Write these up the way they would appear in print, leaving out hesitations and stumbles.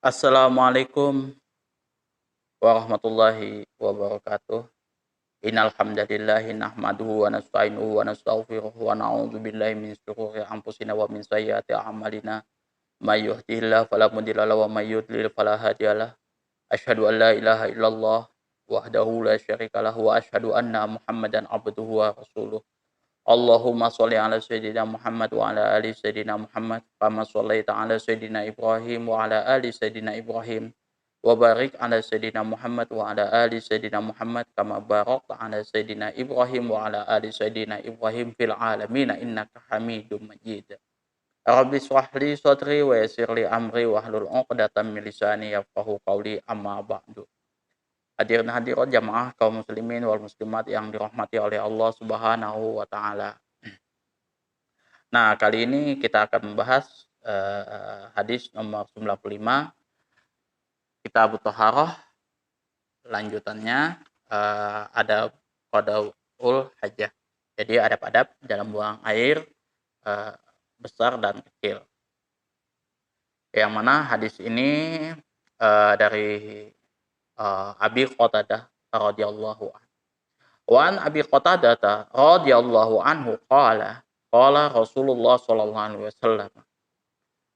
Assalamualaikum warahmatullahi wabarakatuh. Innal hamdalillahi nahmaduhu wa nasta'inuhu wa nastaghfiruh wa na'udzu billahi min shururi anfusina wa min sayyiati a'malina. May yahdihillahu fala mudilla lahu wa may yudlil fala hadiyalah. Asyhadu an la ilaha illallah wahdahu la syarika lahu wa asyhadu anna Muhammadan abduhu wa rasuluh. Allahumma sholli ala sayyidina Muhammad wa ala ali sayyidina Muhammad kama shallaita ala sayyidina Ibrahim wa ala ali sayyidina Ibrahim wa barik ala sayyidina Muhammad wa ala ali sayyidina Muhammad kama barakta ala sayyidina Ibrahim wa ala ali sayyidina Ibrahim fil alamin innaka Hamidum Majid. Rabbi shrah li sadri wa yassir li amri wa hlul 'uqdatam min lisani yafqahu qawli amma ba'du. Hadirin hadirat jamaah kaum muslimin wal muslimat yang dirahmati oleh Allah Subhanahu wa taala. Nah, kali ini kita akan membahas hadis nomor 95 Kitabut Thaharah. Lanjutannya adab qadaul hajah. Jadi adab-adab dalam buang air besar dan kecil. Yang mana hadis ini dari Abi Qatadah radhiyallahu anhu. Wa an Abi Qatadah radhiyallahu anhu qala Rasulullah sallallahu alaihi wasallam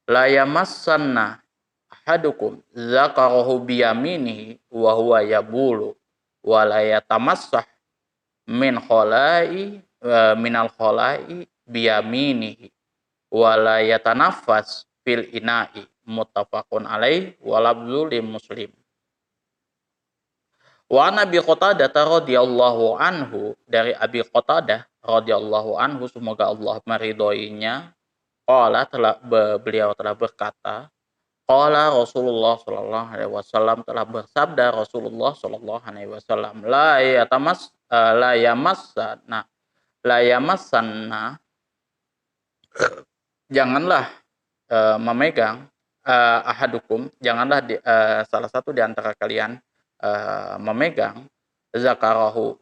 la yamassanna ahadukum zakarahu biyaminihi wa huwa yabulu wa la yatamassah min khala'i minal khala'i biyaminihi wa la yatanaffas fil ina'i muttafaqun alaih wa lafzu li Muslim. Wa Nabi Qatadah radhiyallahu anhu, dari Abi Qatadah radhiyallahu anhu, semoga Allah meridhoinya, beliau telah berkata, qala Rasulullah sallallahu alaihi wasallam, telah bersabda Rasulullah sallallahu alaihi wasallam, la yamassanna, janganlah memegang ahadukum, janganlah salah satu di antara kalian memegang zakarahu,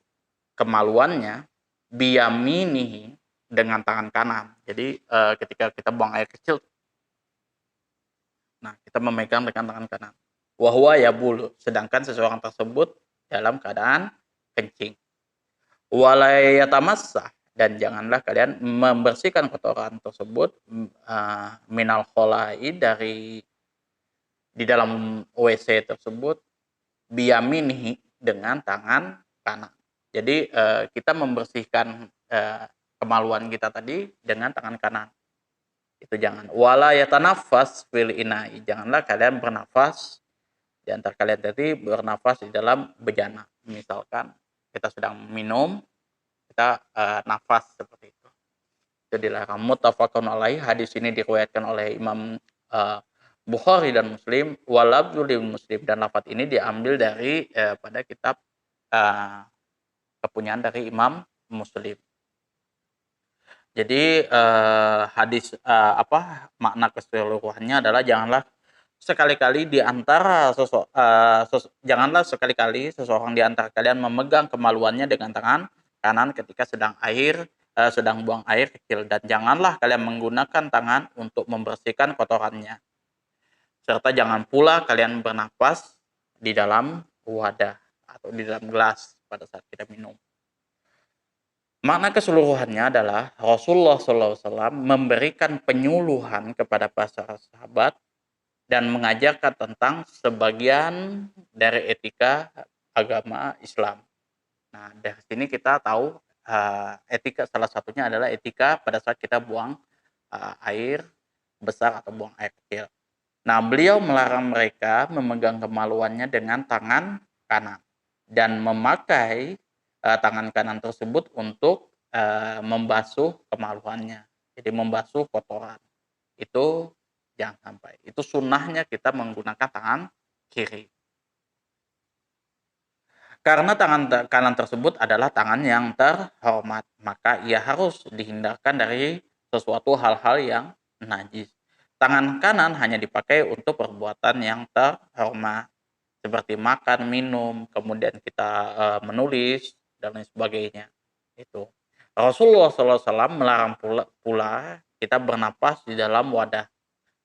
kemaluannya, biyaminihi, dengan tangan kanan. Jadi ketika kita buang air kecil, nah kita memegang dengan tangan kanan. Wa huwa yabulu, sedangkan seseorang tersebut dalam keadaan kencing. Wala yatamassah, dan janganlah kalian membersihkan kotoran tersebut minal khola'i, dari di dalam WC tersebut, biyaminihi, dengan tangan kanan. Jadi kita membersihkan kemaluan kita tadi dengan tangan kanan. Itu jangan. Wala yatanaffas fil ina'i, janganlah kalian bernafas, di antara kalian tadi bernafas di dalam bejana. Misalkan kita sedang minum, kita nafas seperti itu. Itu dilarang. Muttafaqun alaih, hadis ini diriwayatkan oleh Imam Bukhari dan Muslim, walabzu li Muslim, dan lafaz ini diambil dari pada kitab kepunyaan dari Imam Muslim. Jadi hadis makna keseluruhannya adalah janganlah sekali-kali seseorang di antara kalian memegang kemaluannya dengan tangan kanan ketika sedang buang air kecil, dan janganlah kalian menggunakan tangan untuk membersihkan kotorannya. Serta jangan pula kalian bernafas di dalam wadah atau di dalam gelas pada saat kita minum. Makna keseluruhannya adalah Rasulullah SAW memberikan penyuluhan kepada para sahabat dan mengajarkan tentang sebagian dari etika agama Islam. Nah, dari sini kita tahu etika, salah satunya adalah etika pada saat kita buang air besar atau buang air kecil. Nah, beliau melarang mereka memegang kemaluannya dengan tangan kanan dan memakai tangan kanan tersebut untuk membasuh kemaluannya. Jadi membasuh kotoran. Itu jangan sampai. Itu sunnahnya kita menggunakan tangan kiri. Karena tangan kanan tersebut adalah tangan yang terhormat, maka ia harus dihindarkan dari sesuatu hal-hal yang najis. Tangan kanan hanya dipakai untuk perbuatan yang terhormat, seperti makan, minum, kemudian kita menulis, dan lain sebagainya. Itu. Rasulullah SAW melarang pula kita bernapas di dalam wadah.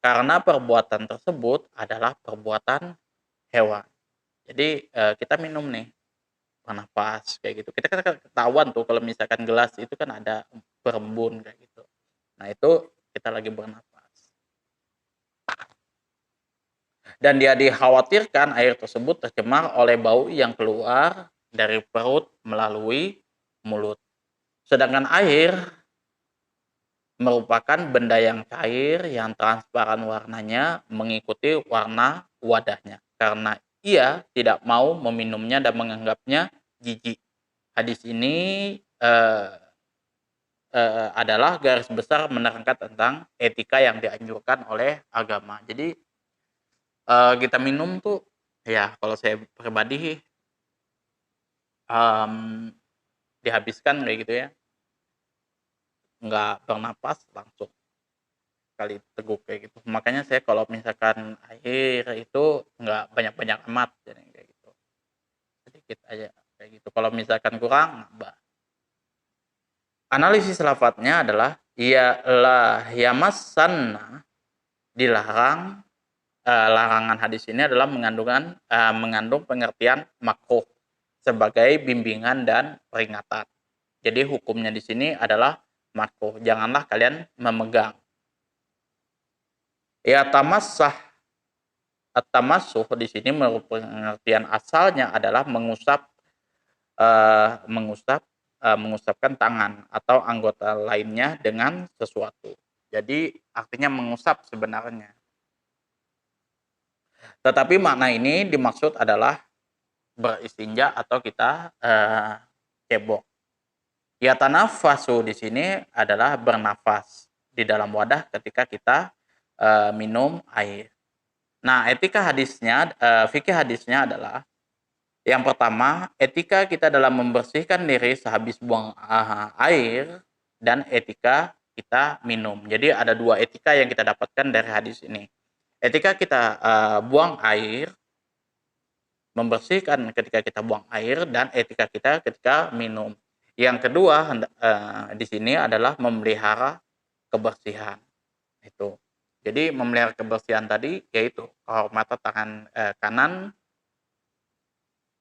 karena perbuatan tersebut adalah perbuatan hewan. Jadi, kita minum nih, bernafas kayak gitu. Kita kan ketahuan tuh kalau misalkan gelas itu kan ada berembun kayak gitu. Nah itu kita lagi bernafas. Dan dia dikhawatirkan air tersebut tercemar oleh bau yang keluar dari perut melalui mulut. Sedangkan air merupakan benda yang cair yang transparan warnanya mengikuti warna wadahnya. Karena ia tidak mau meminumnya dan menganggapnya jijik. Hadis ini adalah garis besar menerangkan tentang etika yang dianjurkan oleh agama. Jadi kita minum tuh ya kalau saya pribadi um, dihabiskan kayak gitu ya, nggak bernapas langsung kali teguk kayak gitu. Makanya saya kalau misalkan air itu nggak banyak-banyak amat jadi kayak gitu. Sedikit aja kayak gitu. Kalau misalkan kurang nambah. Analisis lafadznya adalah ya la yamassanna, dilarang. Larangan hadis ini adalah mengandung pengertian makruh sebagai bimbingan dan peringatan. Jadi hukumnya di sini adalah makruh. Janganlah kalian memegang. Ya tamassah, at-tamassuh di sini menurut pengertian asalnya adalah mengusapkan tangan atau anggota lainnya dengan sesuatu. Jadi artinya mengusap sebenarnya. Tetapi makna ini dimaksud adalah beristinja atau kita cebok. Yatanafasu di sini adalah bernafas di dalam wadah ketika kita minum air. Nah, etika hadisnya, fikih hadisnya adalah yang pertama, etika kita dalam membersihkan diri sehabis buang air dan etika kita minum. Jadi ada dua etika yang kita dapatkan dari hadis ini. Etika kita buang air, membersihkan ketika kita buang air dan etika kita ketika minum. Yang kedua di sini adalah memelihara kebersihan. Itu. Jadi memelihara kebersihan tadi yaitu kehormatan tangan kanan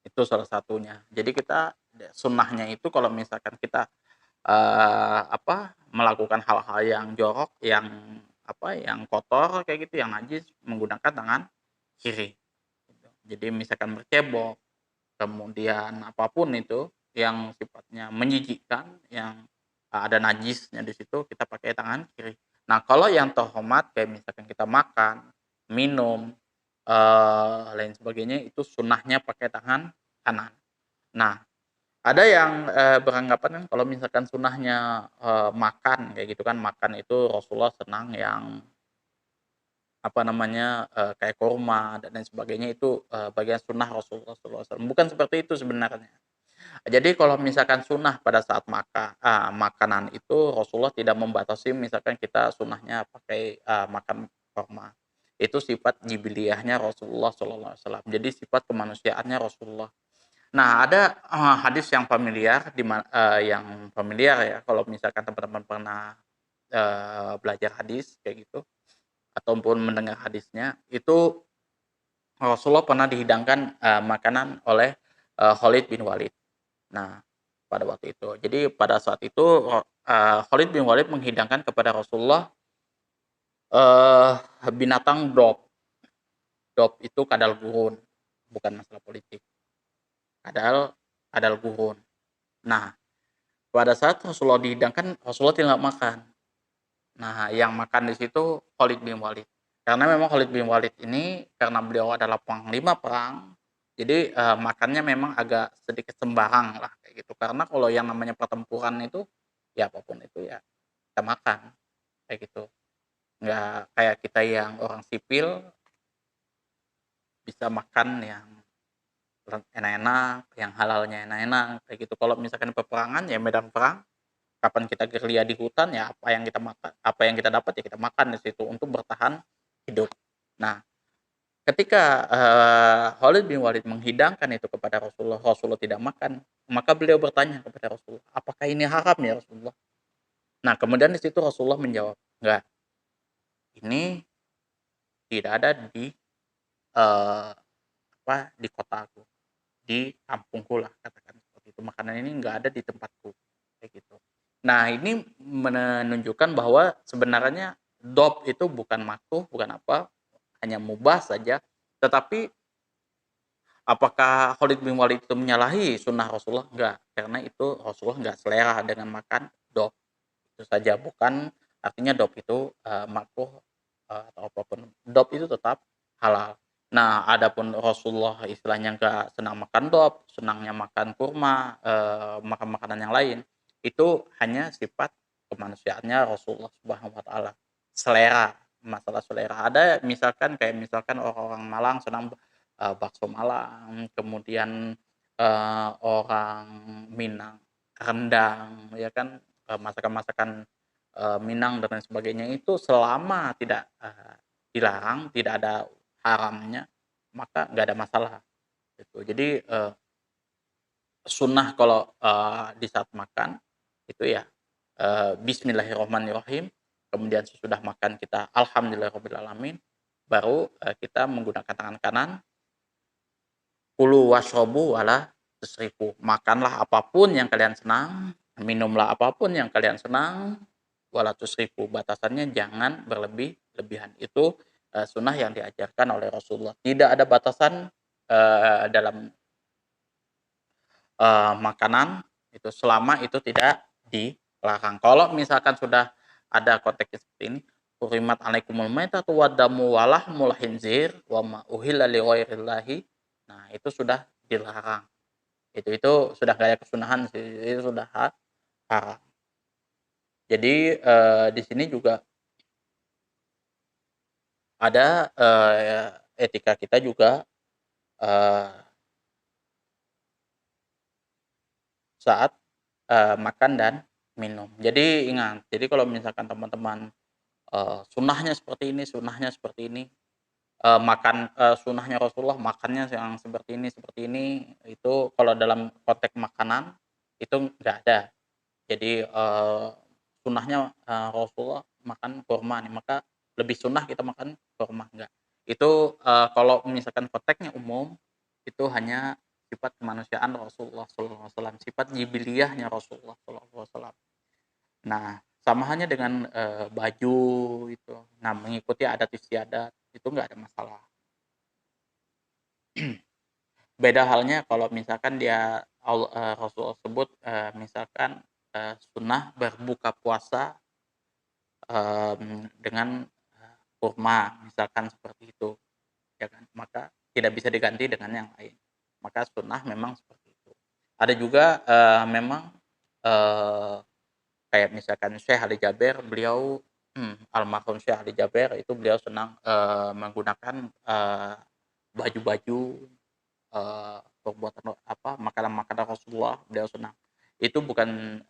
itu salah satunya. Jadi kita sunnahnya itu kalau misalkan kita melakukan hal-hal yang jorok, yang kotor kayak gitu, yang najis menggunakan tangan kiri. Jadi misalkan bercebok, kemudian apapun itu yang sifatnya menjijikkan, yang ada najisnya di situ kita pakai tangan kiri. Nah kalau yang terhormat kayak misalkan kita makan, minum, lain sebagainya itu sunnahnya pakai tangan kanan. Nah ada yang beranggapan kan kalau misalkan sunnahnya makan kayak gitu kan, makan itu Rasulullah senang yang kayak kurma dan lain sebagainya itu bagian sunnah Rasulullah SAW. Bukan seperti itu sebenarnya. Jadi kalau misalkan sunnah pada saat makanan itu Rasulullah tidak membatasi misalkan kita sunnahnya pakai makan kurma. Itu sifat jibiliyahnya Rasulullah SAW. Jadi sifat kemanusiaannya Rasulullah. Nah ada hadis yang familiar ya kalau misalkan teman-teman pernah belajar hadis kayak gitu ataupun mendengar hadisnya itu Rasulullah pernah dihidangkan makanan oleh Khalid bin Walid. Nah, pada waktu itu. Jadi pada saat itu Khalid bin Walid menghidangkan kepada Rasulullah eh binatang dop. Dop itu kadal gurun, bukan masalah politik. Kadal kadal gurun. Nah, pada saat Rasulullah dihidangkan, Rasulullah tidak makan. Nah, yang makan di situ Khalid bin Walid. Karena memang Khalid bin Walid ini karena beliau adalah panglima perang, jadi makannya memang agak sedikit sembarang lah kayak gitu. Karena kalau yang namanya pertempuran itu ya apapun itu ya kita makan kayak gitu. Nggak kayak kita yang orang sipil bisa makan yang enak-enak, yang halalnya enak-enak kayak gitu. Kalau misalkan peperangan ya medan perang, kapan kita gerilya di hutan ya apa yang kita makan, apa yang kita dapat ya kita makan di situ untuk bertahan hidup. Nah, ketika Khalid bin Walid menghidangkan itu kepada Rasulullah, Rasulullah tidak makan, maka beliau bertanya kepada Rasulullah, "Apakah ini haram ya Rasulullah?" Nah, kemudian di situ Rasulullah menjawab, "Enggak. Ini tidak ada di eh, di kotaku, di kampungku lah katakan seperti itu. Makanan ini nggak ada di tempatku kayak gitu. Nah, ini menunjukkan bahwa sebenarnya dop itu bukan makruh, bukan apa, hanya mubah saja. Tetapi apakah Khalid bin Walid itu menyalahi sunnah Rasulullah? Enggak, karena itu Rasulullah enggak selera dengan makan dop. Itu saja, bukan artinya dop itu makruh atau apapun. Dop itu tetap halal. Nah, adapun Rasulullah istilahnya enggak senang makan dop, senangnya makan kurma, makan makanan yang lain, itu hanya sifat kemanusiaannya Rasulullah Subhanahu wa taala. Selera, masalah selera. Ada misalkan kayak misalkan orang-orang Malang senang bakso Malang, kemudian orang Minang rendang, ya kan, masakan-masakan Minang dan lain sebagainya itu selama tidak dilarang, tidak ada haramnya, maka nggak ada masalah gitu. Jadi sunnah kalau di saat makan itu ya Bismillahirrahmanirrahim, kemudian sesudah makan kita Alhamdulillahirobbilalamin, baru kita menggunakan tangan kanan. Kulu washrobu wala tusrifu. Makanlah apapun yang kalian senang, minumlah apapun yang kalian senang, wala tusrifu. Batasannya jangan berlebih-lebihan. Itu sunnah yang diajarkan oleh Rasulullah. Tidak ada batasan dalam makanan itu selama itu tidak dilarang. Kalau misalkan sudah ada konteks seperti ini, hurimat alaikumul maitatu wadamu walahmul khinzir wa ma uhilla li ghairillahi. Nah, itu sudah dilarang. Itu sudah kayak kesunahan sih, itu sudah haram. Jadi di sini juga ada etika kita juga saat makan dan minum. Jadi ingat, jadi kalau misalkan teman-teman sunnahnya seperti ini, sunnahnya seperti ini, makan sunnahnya Rasulullah makannya yang seperti ini, itu kalau dalam konteks makanan itu nggak ada. Jadi sunnahnya Rasulullah makan kurma nih, maka lebih sunnah kita makan kurma, enggak. Itu kalau misalkan konteksnya umum, itu hanya sifat kemanusiaan Rasulullah SAW, sifat jibiliyahnya Rasulullah SAW. Nah, sama halnya dengan baju itu. Nah, mengikuti adat istiadat itu nggak ada masalah. Beda halnya kalau misalkan dia Rasulullah sebut misalkan sunnah berbuka puasa dengan kurma, misalkan seperti itu, ya kan? Maka tidak bisa diganti dengan yang lain. Maka sunnah memang seperti itu. Ada juga memang eh, kayak misalkan Syekh Ali Jaber, beliau almarhum Syekh Ali Jaber itu beliau senang menggunakan baju-baju perbuatan apa makanan-makanan Rasulullah, beliau senang. Itu bukan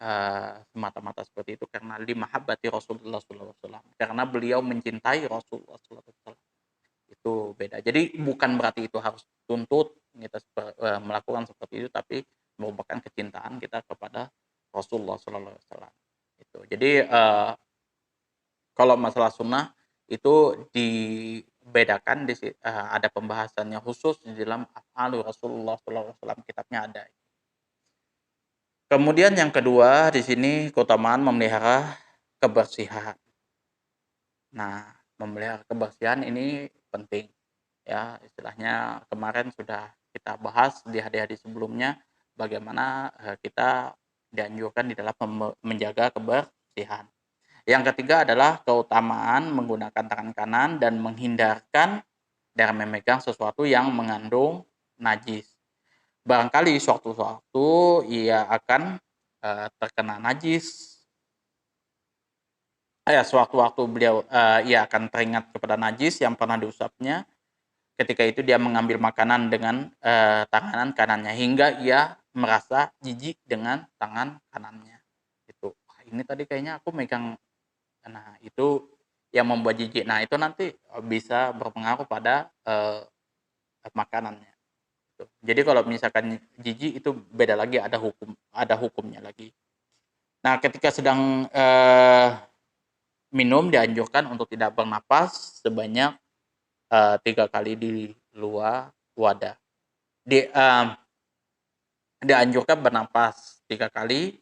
semata-mata seperti itu karena limahabbati Rasulullah sallallahu alaihi wasallam, karena beliau mencintai Rasulullah sallallahu alaihi wasallam. Itu beda. Jadi bukan berarti itu harus tuntut kita melakukan seperti itu, tapi merupakan kecintaan kita kepada Rasulullah sallallahu alaihi wasallam. Itu. Jadi kalau masalah sunnah itu dibedakan ada pembahasannya khusus di dalam af'alu Rasulullah sallallahu alaihi wasallam, kitabnya ada. Kemudian yang kedua di sini keutamaan memelihara kebersihan. Nah, memelihara kebersihan ini penting ya, istilahnya kemarin sudah kita bahas di hari-hari sebelumnya bagaimana kita dianjurkan di dalam menjaga kebersihan. Yang ketiga adalah keutamaan menggunakan tangan kanan dan menghindarkan dari memegang sesuatu yang mengandung najis. Barangkali suatu-suatu ia akan terkena najis. Sewaktu-waktu beliau ia akan teringat kepada najis yang pernah diusapnya. Ketika itu dia mengambil makanan dengan tangan kanannya hingga ia merasa jijik dengan tangan kanannya. Itu. Ini tadi kayaknya aku megang. Nah, itu yang membuat jijik. Nah, itu nanti bisa berpengaruh pada makanannya. Gitu. Jadi kalau misalkan jijik itu beda lagi, ada hukumnya lagi. Nah, ketika sedang minum dianjurkan untuk tidak bernapas sebanyak 3 kali di luar wadah. Dianjurkan bernapas 3 kali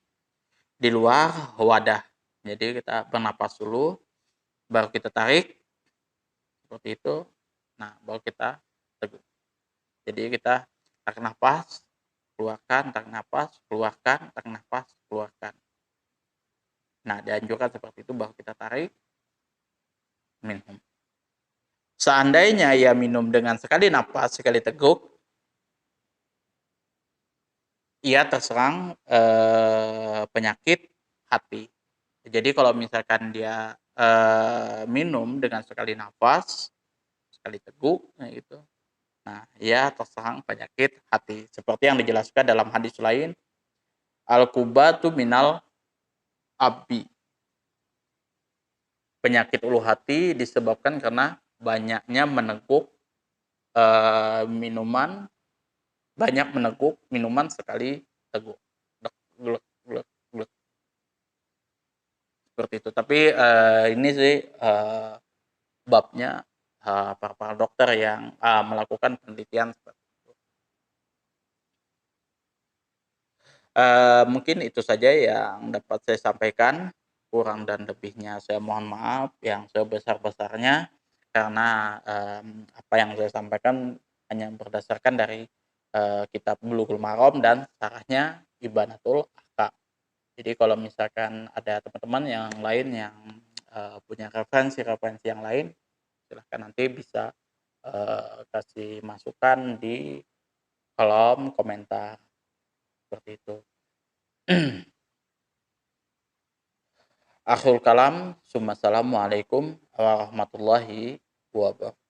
di luar wadah. Jadi kita bernapas dulu, baru kita tarik, seperti itu. Nah, baru kita teguk. Jadi kita tarik nafas, keluarkan, tarik nafas, keluarkan, tarik nafas, keluarkan. Nah, dianjurkan seperti itu, baru kita tarik, minum. Seandainya ia minum dengan sekali nafas, sekali teguk, ia terserang penyakit hati. Jadi kalau misalkan dia minum dengan sekali nafas, sekali teguk, gitu. Nah, ia terserang penyakit hati. Seperti yang dijelaskan dalam hadis lain, al-kubatu minal abi. Penyakit ulu hati disebabkan karena banyaknya meneguk minuman, banyak meneguk minuman sekali teguk. Glek, glek, glek. Seperti itu. Tapi ini sih babnya para dokter yang melakukan penelitian seperti itu. Mungkin itu saja yang dapat saya sampaikan. Kurang dan lebihnya saya mohon maaf yang sebesar-besarnya karena apa yang saya sampaikan hanya berdasarkan dari kitab Bulughul Maram dan syarahnya Ibanatul Ahkam. Jadi kalau misalkan ada teman-teman yang lain yang punya referensi-referensi yang lain, silahkan nanti bisa kasih masukan di kolom komentar seperti itu. Akhirul kalam, assalamualaikum warahmatullahi wabarakatuh.